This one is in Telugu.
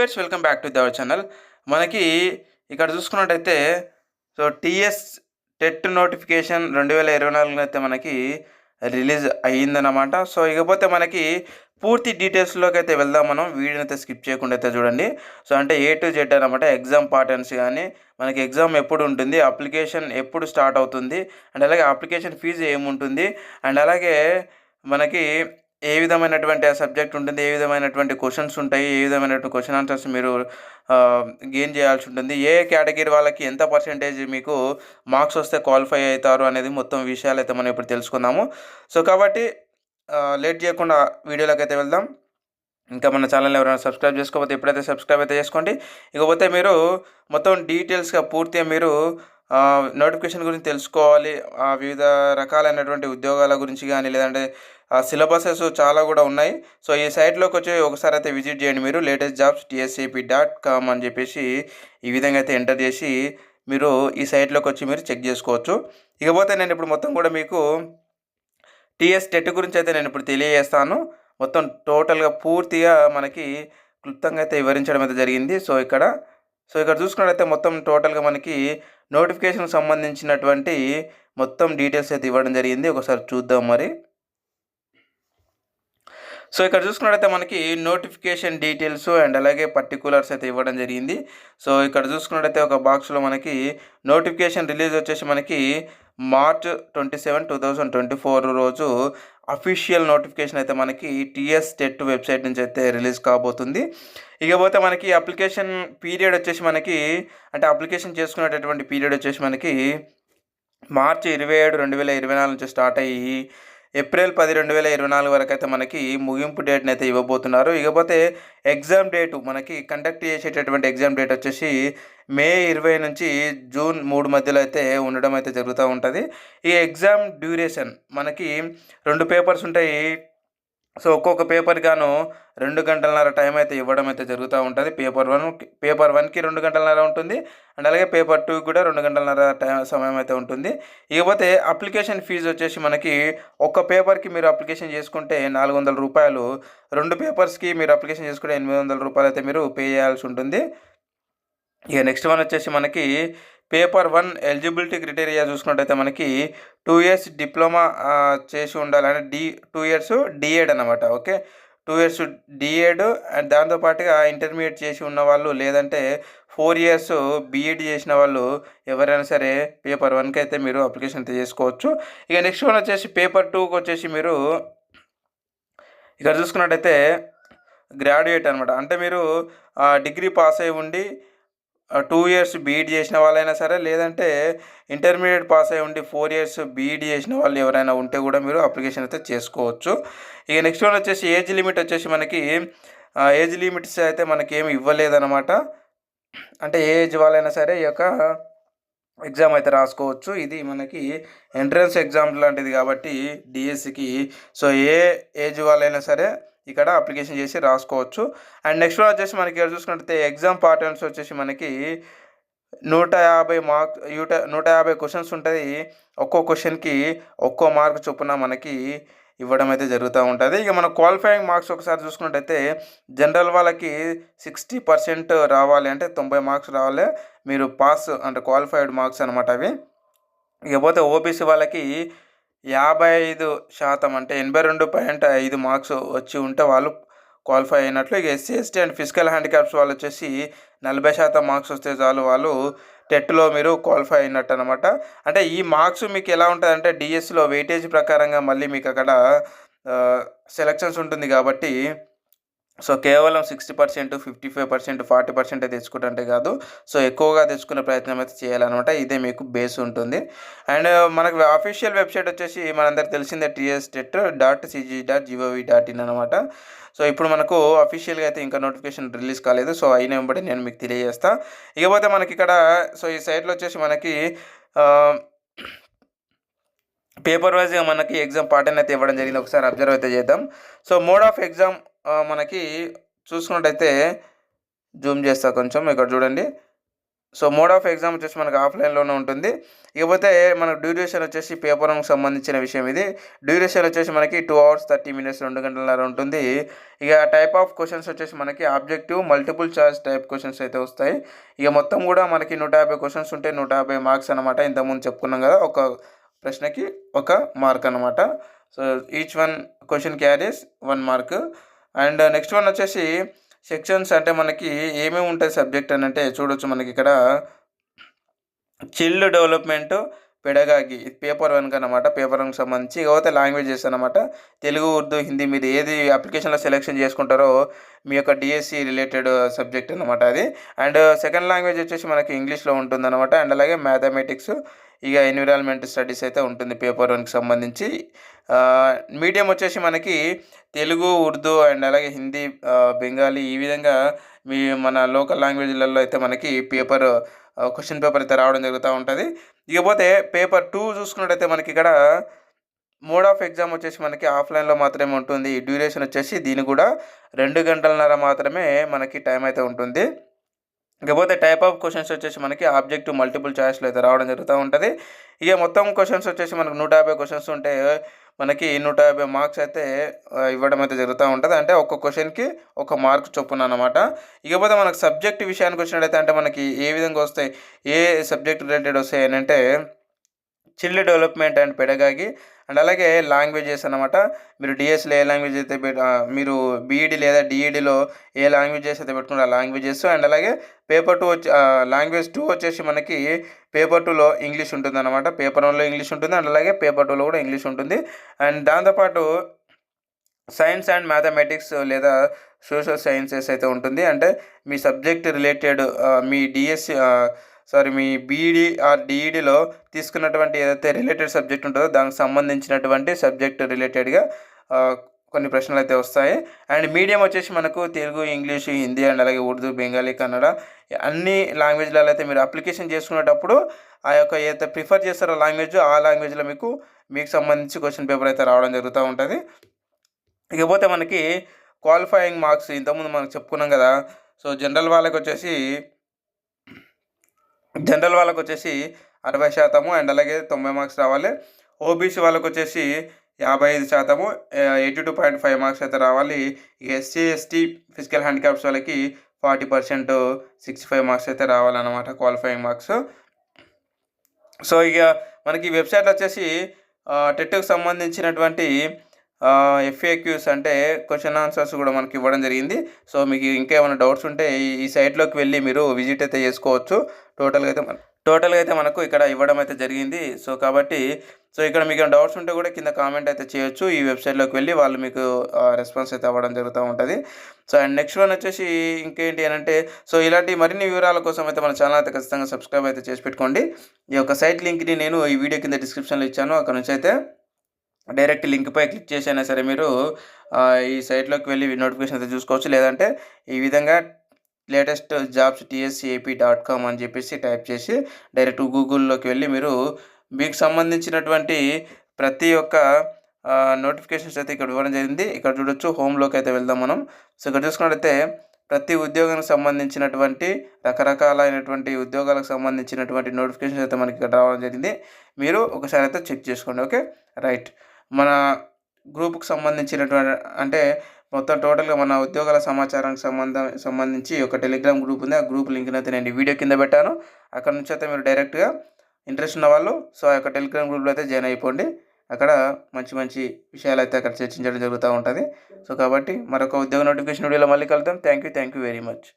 Viewers, welcome back to our channel. మనకి ఇక్కడ చూసుకున్నట్టయితే టీఎస్ టెట్ నోటిఫికేషన్ 2024 అయితే మనకి రిలీజ్ అయ్యిందనమాట. ఇకపోతే మనకి పూర్తి డీటెయిల్స్‌లోకి అయితే వెళ్దాం మనం. వీడియోని అయితే స్కిప్ చేయకుండా అయితే చూడండి. అంటే ఏ టు జెడ్ అనమాట. ఎగ్జామ్ పార్టన్స్ గానీ, మనకి ఎగ్జామ్ ఎప్పుడు ఉంటుంది, అప్లికేషన్ ఎప్పుడు స్టార్ట్ అవుతుంది, అండ్ అలాగే అప్లికేషన్ ఫీజు ఏముంటుంది, అండ్ అలాగే మనకి ఏ విధమైనటువంటి ఆ సబ్జెక్ట్ ఉంటుంది, ఏ విధమైనటువంటి క్వెషన్స్ ఉంటాయి, ఏ విధమైనటువంటి క్వెషన్ ఆన్సర్స్ మీరు గెయిన్ చేయాల్సి ఉంటుంది, ఏ కేటగిరీ వాళ్ళకి ఎంత పర్సెంటేజ్ మీకు మార్క్స్ వస్తే క్వాలిఫై అవుతారు అనేది మొత్తం విషయాలైతే మనం ఇప్పుడు తెలుసుకుందాము. కాబట్టి లేట్ చేయకుండా వీడియోలోకి అయితే వెళ్దాం. ఇంకా మన ఛానల్‌ని ఎవరైనా సబ్స్క్రైబ్ చేసుకోకపోతే ఇప్పుడైతే సబ్స్క్రైబ్ అయితే చేసుకోండి. ఇకపోతే మీరు మొత్తం డీటెయిల్స్‌గా పూర్తిగా మీరు నోటిఫికేషన్ గురించి తెలుసుకోవాలి. వివిధ రకాలైనటువంటి ఉద్యోగాల గురించి కానీ, లేదంటే సిలబసెస్ చాలా కూడా ఉన్నాయి. ఈ సైట్‌లోకి వచ్చి ఒకసారి అయితే విజిట్ చేయండి మీరు. లేటెస్ట్ జాబ్స్ tsap.com అని చెప్పేసి ఈ విధంగా అయితే ఎంటర్ చేసి మీరు ఈ సైట్‌లోకి వచ్చి మీరు చెక్ చేసుకోవచ్చు. ఇకపోతే నేను ఇప్పుడు మొత్తం కూడా మీకు టీఎస్ టెట్ గురించి అయితే నేను ఇప్పుడు తెలియజేస్తాను. మొత్తం టోటల్‌గా పూర్తిగా మనకి క్లుప్తంగా అయితే వివరించడం అయితే జరిగింది. ఇక్కడ చూసుకున్నట్లయితే మొత్తం టోటల్‌గా మనకి నోటిఫికేషన్‌కి సంబంధించినటువంటి మొత్తం డీటెయిల్స్ అయితే ఇవ్వడం జరిగింది. ఒకసారి చూద్దాం మరి. ఇక్కడ చూసుకున్నట్లయితే మనకి నోటిఫికేషన్ డీటెయిల్స్ అండ్ అలాగే పర్టిక్యులర్స్ అయితే ఇవ్వడం జరిగింది. ఇక్కడ చూసుకున్నట్లయితే ఒక బాక్స్‌లో మనకి నోటిఫికేషన్ రిలీజ్ వచ్చేసి మనకి మార్చ్ 27, 2024 రోజు అఫీషియల్ నోటిఫికేషన్ అయితే మనకి టీఎస్ టెట్ వెబ్సైట్ నుంచి అయితే రిలీజ్ కాబోతుంది. ఇకపోతే మనకి అప్లికేషన్ పీరియడ్ వచ్చేసి మనకి, అంటే అప్లికేషన్ చేసుకునేటటువంటి పీరియడ్ వచ్చేసి మనకి మార్చి 27, 2024 నుంచి స్టార్ట్ అయ్యి ఏప్రిల్ 10, 2024 వరకు అయితే మనకి ముగింపు డేట్ని అయితే ఇవ్వబోతున్నారు. ఇకపోతే ఎగ్జామ్ డేటు మనకి కండక్ట్ చేసేటటువంటి ఎగ్జామ్ డేట్ వచ్చేసి మే 20 నుంచి జూన్ 3 మధ్యలో అయితే ఉండడం అయితే జరుగుతూ ఉంటుంది. ఈ ఎగ్జామ్ డ్యూరేషన్ మనకి 2 పేపర్స్ ఉంటాయి. ఒక్కొక్క పేపర్ గాను 2 గంటలన్నర టైం అయితే ఇవ్వడం అయితే జరుగుతూ ఉంటుంది. పేపర్ 1కి 2 గంటలన్నర ఉంటుంది, అండ్ అలాగే పేపర్ 2 కూడా 2 గంటలన్నర సమయం అయితే ఉంటుంది. ఇకపోతే అప్లికేషన్ ఫీజు వచ్చేసి మనకి ఒక్క పేపర్కి మీరు అప్లికేషన్ చేసుకుంటే ₹400, 2 పేపర్స్కి మీరు అప్లికేషన్ చేసుకుంటే ₹800 అయితే మీరు పే చేయాల్సి ఉంటుంది. నెక్స్ట్ వన్ వచ్చేసి మనకి పేపర్ 1 ఎలిజిబిలిటీ క్రైటీరియా చూసుకున్నట్టయితే మనకి 2 ఇయర్స్ డిప్లొమా చేసి ఉండాలి. అంటే 2 ఇయర్స్ డిఎడ్ అనమాట. ఓకే, 2 ఇయర్స్ డిఎడ్ అండ్ దాంతోపాటుగా ఇంటర్మీడియట్ చేసి ఉన్నవాళ్ళు, లేదంటే 4 ఇయర్స్ బీఈడి చేసిన వాళ్ళు ఎవరైనా సరే పేపర్ 1కి అయితే మీరు అప్లికేషన్ అయితే చేసుకోవచ్చు. నెక్స్ట్ వన్ వచ్చేసి పేపర్ 2కి వచ్చేసి మీరు ఇక్కడ చూసుకున్నట్టయితే గ్రాడ్యుయేట్ అనమాట. అంటే మీరు డిగ్రీ పాస్ అయి ఉండి 2 ఇయర్స్ బీఈడి చేసిన వాళ్ళైనా సరే, లేదంటే ఇంటర్మీడియట్ పాస్ అయి ఉండి 4 ఇయర్స్ బీఈడి చేసిన వాళ్ళు ఎవరైనా ఉంటే కూడా మీరు అప్లికేషన్ అయితే చేసుకోవచ్చు. నెక్స్ట్ వన్ వచ్చేసి ఏజ్ లిమిట్ వచ్చేసి మనకి ఏజ్ లిమిట్స్ అయితే మనకి ఏమి ఇవ్వలేదన్నమాట. అంటే ఏ ఏజ్ వాళ్ళైనా సరే ఈ యొక్క ఎగ్జామ్ అయితే రాసుకోవచ్చు. ఇది మనకి ఎంట్రన్స్ ఎగ్జామ్ లాంటిది కాబట్టి డిఎస్సికి ఏ ఏజ్ వాళ్ళైనా సరే ఇక్కడ అప్లికేషన్ చేసి రాసుకోవచ్చు. అండ్ నెక్స్ట్ వన్ వచ్చేసి మనకి ఇక్కడ చూసుకుంటే ఎగ్జామ్ పార్టన్స్ వచ్చేసి మనకి 150 క్వశ్చన్స్ ఉంటుంది. ఒక్కో క్వశ్చన్కి ఒక్కో మార్క్ చొప్పున మనకి ఇవ్వడం అయితే జరుగుతూ ఉంటుంది. మన క్వాలిఫైయింగ్ మార్క్స్ ఒకసారి చూసుకున్నట్టయితే జనరల్ వాళ్ళకి 60% రావాలి, అంటే 90 మార్క్స్ రావాలి. మీరు పాస్ అంటే క్వాలిఫైడ్ మార్క్స్ అనమాట అవి. ఇకపోతే ఓబీసీ వాళ్ళకి 55% అంటే 82.5 మార్క్స్ వచ్చి ఉంటే వాళ్ళు క్వాలిఫై అయినట్లు. SC ST and physical handicaps వాళ్ళు వచ్చేసి 40% మార్క్స్ వస్తే చాలు, వాళ్ళు టెట్లో మీరు క్వాలిఫై అయినట్టు అనమాట. అంటే ఈ మార్క్స్ మీకు ఎలా ఉంటుందంటే డిఎస్సిలో వెయిటేజ్ ప్రకారంగా మళ్ళీ మీకు అక్కడ సెలక్షన్స్ ఉంటుంది కాబట్టి కేవలం 60%, 55%, 40% తెచ్చుకుంటే కాదు, ఎక్కువగా తెచ్చుకునే ప్రయత్నం అయితే చేయాలన్నమాట. ఇదే మీకు బేస్ ఉంటుంది. అండ్ మనకు అఫీషియల్ వెబ్సైట్ వచ్చేసి మనందరికి తెలిసిందే ts.cg.gov.in అనమాట. ఇప్పుడు మనకు అఫీషియల్గా అయితే ఇంకా నోటిఫికేషన్ రిలీజ్ కాలేదు. అయిన వెంబడి నేను మీకు తెలియజేస్తాను. ఇకపోతే మనకి ఇక్కడ ఈ సైట్లో వచ్చేసి మనకి పేపర్ వైజ్గా మనకి ఎగ్జామ్ పార్టన్ అయితే ఇవ్వడం జరిగింది. ఒకసారి అబ్జర్వ్ అయితే చేద్దాం. మోడ్ ఆఫ్ ఎగ్జామ్ మనకి చూసుకున్నట్టయితే జూమ్ చేస్తా కొంచెం, ఇక్కడ చూడండి. సో మోడ్ ఆఫ్ ఎగ్జామ్ వచ్చేసి మనకు ఆఫ్లైన్లోనే ఉంటుంది. ఇకపోతే మనకు డ్యూరేషన్ వచ్చేసి పేపర్ 1కి సంబంధించిన విషయం ఇది. డ్యూరేషన్ వచ్చేసి మనకి 2 అవర్స్ 30 మినిట్స్ 2 గంటలన్నర ఉంటుంది. ఇక టైప్ ఆఫ్ క్వెషన్స్ వచ్చేసి మనకి objective, multiple choice type questions అయితే వస్తాయి. ఇక మొత్తం కూడా మనకి 150 క్వెషన్స్ ఉంటే 150 మార్క్స్ అనమాట. ఇంతకుముందు చెప్పుకున్నాం కదా, ఒక ప్రశ్నకి 1 మార్క్ అనమాట. So each one question carries 1 mark. And next one వచ్చేసి సెక్షన్స్. అంటే మనకి ఏమేమి ఉంటాయి సబ్జెక్ట్ అని అంటే చూడొచ్చు మనకి ఇక్కడ చిల్డ్ డెవలప్మెంట్, పెడగాగి పేపర్ 1కి అనమాట. పేపర్ 1కి సంబంధించి. ఇకపోతే లాంగ్వేజెస్ అనమాట. తెలుగు, ఉర్దూ, హిందీ మీరు ఏది అప్లికేషన్లో సెలెక్షన్ చేసుకుంటారో మీ యొక్క డిఎస్సి రిలేటెడ్ సబ్జెక్ట్ అనమాట అది. అండ్ సెకండ్ లాంగ్వేజ్ వచ్చేసి మనకి ఇంగ్లీష్లో ఉంటుందన్నమాట. అండ్ అలాగే మ్యాథమెటిక్స్, ఇక ఎన్విరాన్మెంట్ స్టడీస్ అయితే ఉంటుంది పేపర్ 1కి సంబంధించి. మీడియం వచ్చేసి మనకి తెలుగు, ఉర్దూ అండ్ అలాగే హిందీ, బెంగాలీ, ఈ విధంగా మన లోకల్ లాంగ్వేజ్లలో అయితే మనకి క్వశ్చన్ పేపర్ అయితే రావడం జరుగుతూ ఉంటుంది. ఇకపోతే పేపర్ 2 చూసుకున్నట్టయితే మనకి ఇక్కడ మోడ్ ఆఫ్ ఎగ్జామ్ వచ్చేసి మనకి ఆఫ్లైన్లో మాత్రమే ఉంటుంది. డ్యూరేషన్ వచ్చేసి దీని కూడా 2 గంటలన్నర మాత్రమే మనకి టైం అయితే ఉంటుంది. ఇకపోతే టైప్ ఆఫ్ క్వశ్చన్స్ వచ్చేసి మనకి ఆబ్జెక్టివ్, మల్టిపుల్ చాయిస్లో అయితే రావడం జరుగుతూ ఉంటుంది. ఇక మొత్తం క్వశ్చన్స్ వచ్చేసి మనకు 150 క్వశ్చన్స్ ఉంటే మనకి 150 మార్క్స్ అయితే ఇవ్వడం అయితే జరుగుతూ ఉంటుంది. అంటే ఒక్క క్వశ్చన్కి 1 మార్క్ చొప్పున అనమాట. ఇకపోతే మనకు సబ్జెక్ట్ విషయానికి వచ్చినట్టయితే అంటే మనకి ఏ విధంగా వస్తాయి, ఏ సబ్జెక్ట్ రిలేటెడ్ వస్తాయి అని అంటే chilled development and pedagogy and అలాగే లాంగ్వేజెస్ అనమాట. మీరు డిఎస్లో ఏ లాంగ్వేజ్ అయితే మీరు బీఈడి లేదా డిఈడిలో ఏ లాంగ్వేజెస్ అయితే పెట్టుకున్నారో ఆ లాంగ్వేజెస్. అండ్ అలాగే పేపర్ 2 వచ్చి లాంగ్వేజ్ 2 వచ్చేసి మనకి పేపర్ 2లో ఇంగ్లీష్ ఉంటుందన్నమాట. పేపర్ 1లో ఇంగ్లీష్ ఉంటుంది అండ్ అలాగే పేపర్ 2లో కూడా ఇంగ్లీష్ ఉంటుంది. అండ్ దాంతోపాటు సైన్స్ అండ్ మ్యాథమెటిక్స్ లేదా సోషల్ సైన్సెస్ అయితే ఉంటుంది. అంటే మీ సబ్జెక్ట్ రిలేటెడ్ మీ మీ బీఈడి ఆర్ డిఈడిలో తీసుకున్నటువంటి ఏదైతే రిలేటెడ్ సబ్జెక్ట్ ఉంటుందో దానికి సంబంధించినటువంటి సబ్జెక్ట్ రిలేటెడ్గా కొన్ని ప్రశ్నలు అయితే వస్తాయి. అండ్ మీడియం వచ్చేసి మనకు తెలుగు, ఇంగ్లీషు, హిందీ అండ్ అలాగే ఉర్దూ, బెంగాలీ, కన్నడ అన్ని లాంగ్వేజ్లలో అయితే మీరు అప్లికేషన్ చేసుకునేటప్పుడు ఆ యొక్క ఏదైతే ప్రిఫర్ చేస్తారో లాంగ్వేజ్, ఆ లాంగ్వేజ్లో మీకు సంబంధించి క్వశ్చన్ పేపర్ అయితే రావడం జరుగుతూ ఉంటుంది. ఇకపోతే మనకి క్వాలిఫైయింగ్ మార్క్స్ ఇంతకుముందు మనం చెప్పుకున్నాం కదా. సో జనరల్ వాళ్ళకి వచ్చేసి 60% అండ్ అలాగే 90 మార్క్స్ రావాలి. ఓబీసీ వాళ్ళకి వచ్చేసి 55%, 82.5 మార్క్స్ అయితే రావాలి. ఎస్సీ, ఎస్టీ, ఫిజికల్ హ్యాండిక్యాప్స్ వాళ్ళకి 40%, 65 మార్క్స్ అయితే రావాలన్నమాట క్వాలిఫైయింగ్ మార్క్స్. సో ఇక మనకి వెబ్సైట్లో వచ్చేసి టెట్కి సంబంధించినటువంటి ఎఫ్ఏక్యూస్ అంటే క్వశ్చన్ ఆన్సర్స్ కూడా మనకి ఇవ్వడం జరిగింది. సో మీకు ఇంకా ఏమైనా డౌట్స్ ఉంటే ఈ సైట్లోకి వెళ్ళి మీరు విజిట్ అయితే చేసుకోవచ్చు. టోటల్గా అయితే మనకు ఇక్కడ ఇవ్వడం అయితే జరిగింది. సో కాబట్టి ఇక్కడ మీకు డౌట్స్ ఉంటే కూడా కింద కామెంట్ అయితే చేయొచ్చు. ఈ వెబ్సైట్లోకి వెళ్ళి వాళ్ళు మీకు రెస్పాన్స్ అయితే అవ్వడం జరుగుతూ ఉంటుంది. సో అండ్ నెక్స్ట్ వన్ వచ్చేసి ఇంకేంటి అని అంటే ఇలాంటి మరిన్ని వివరాల కోసం అయితే మన ఛానల్ అయితే ఖచ్చితంగా సబ్స్క్రైబ్ అయితే చేసి పెట్టుకోండి. ఈ యొక్క సైట్ లింక్ని నేను ఈ వీడియో కింద డిస్క్రిప్షన్లో ఇచ్చాను. అక్కడ నుంచి అయితే డైరెక్ట్ లింక్పై క్లిక్ చేసైనా సరే మీరు ఈ సైట్లోకి వెళ్ళి నోటిఫికేషన్ అయితే చూసుకోవచ్చు. లేదంటే ఈ విధంగా లేటెస్ట్ జాబ్స్ TSCAP.com అని చెప్పేసి టైప్ చేసి డైరెక్ట్ గూగుల్లోకి వెళ్ళి మీకు సంబంధించినటువంటి ప్రతి ఒక్క నోటిఫికేషన్స్ అయితే ఇక్కడ ఇవ్వడం జరిగింది. ఇక్కడ చూడొచ్చు, హోమ్లోకి అయితే వెళ్దాం మనం. సో ఇక్కడ చూసుకున్నట్లయితే ప్రతి ఉద్యోగానికి సంబంధించినటువంటి రకరకాలైనటువంటి ఉద్యోగాలకు సంబంధించినటువంటి నోటిఫికేషన్స్ అయితే మనకి ఇక్కడ రావడం జరిగింది. మీరు ఒకసారి అయితే చెక్ చేసుకోండి. Okay, right. మన గ్రూప్కి సంబంధించినటువంటి అంటే మొత్తం టోటల్గా మన ఉద్యోగాల సమాచారానికి సంబంధించి ఒక టెలిగ్రామ్ గ్రూప్ ఉంది. ఆ గ్రూప్ లింక్ని అయితే నేను వీడియో కింద పెట్టాను. అక్కడ నుంచి అయితే మీరు డైరెక్ట్గా ఇంట్రెస్ట్ ఉన్న వాళ్ళు ఆ యొక్క టెలిగ్రామ్ గ్రూప్లో అయితే జాయిన్ అయిపోండి. అక్కడ మంచి మంచి విషయాలు అయితే అక్కడ చర్చించడం జరుగుతూ ఉంటుంది. సో కాబట్టి మరొక ఉద్యోగ నోటిఫికేషన్ వీడియోలో మళ్ళీ కలుద్దాం. Thank you very much.